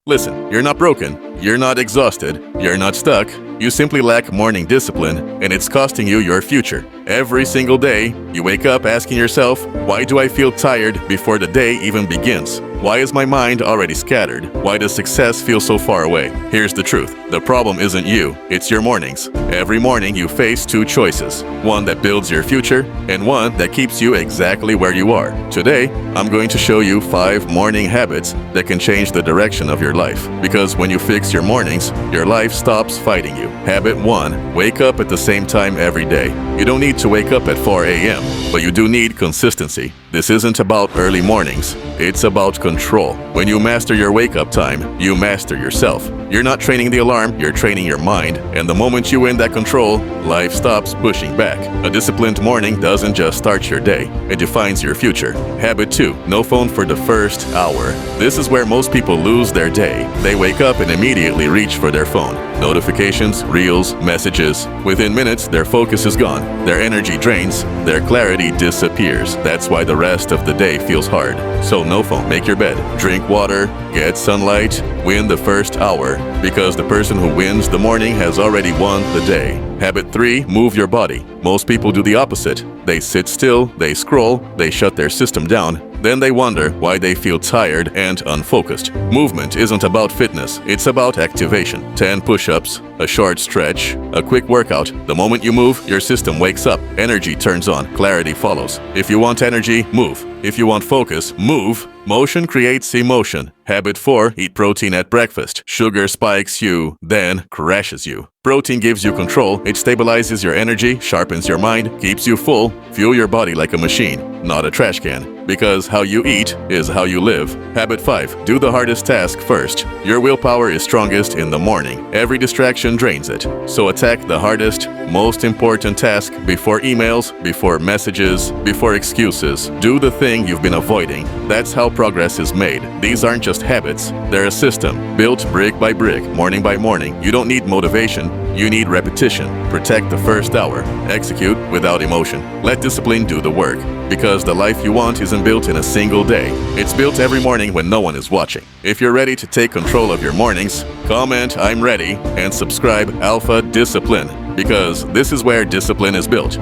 Listen, you're not broken, you're not exhausted, you're not stuck. You simply lack morning discipline, and it's costing you your future. Every single day, you wake up asking yourself, why do I feel tired before the day even begins? Why is my mind already scattered? Why does success feel so far away? Here's the truth. The problem isn't you, it's your mornings. Every morning you face two choices. One that builds your future, and one that keeps you exactly where you are. Today, I'm going to show you 5 morning habits that can change the direction of your life. Because when you fix your mornings, your life stops fighting you. Habit 1. Wake up at the same time every day. You don't need to wake up at 4 a.m., but you do need consistency. This isn't about early mornings. It's about control. When you master your wake-up time, you master yourself. You're not training the alarm, you're training your mind. And the moment you win that control, life stops pushing back. A disciplined morning doesn't just start your day, it defines your future. Habit 2. No phone for the first hour. This is where most people lose their day. They wake up and immediately reach for their phone. Notifications, reels, messages. Within minutes, their focus is gone. Their energy drains. Their clarity disappears. That's why the rest of the day feels hard. So no phone. Make your bed. Drink water. Get sunlight. Win the first hour. Because the person who wins the morning has already won the day. Habit 3. Move your body. Most people do the opposite. They sit still, they scroll, they shut their system down. Then they wonder why they feel tired and unfocused. Movement isn't about fitness, it's about activation. 10 push-ups, a short stretch, a quick workout. The moment you move, your system wakes up. Energy turns on, clarity follows. If you want energy, move. If you want focus, move. Motion creates emotion. Habit 4. Eat protein at breakfast. Sugar spikes you, then crashes you. Protein gives you control. It stabilizes your energy, sharpens your mind, keeps you full. Fuel your body like a machine, not a trash can. Because how you eat is how you live. Habit 5. Do the hardest task first. Your willpower is strongest in the morning. Every distraction drains it. So attack the hardest, most important task before emails, before messages, before excuses. Do the thing you've been avoiding. That's how progress is made. These aren't just habits. They're a system, built brick by brick, morning by morning. You don't need motivation. You need repetition. Protect the first hour. Execute without emotion. Let discipline do the work. Because the life you want isn't built in a single day. It's built every morning when no one is watching. If you're ready to take control of your mornings, comment "I'm ready" and subscribe Alpha Discipline. Because this is where discipline is built.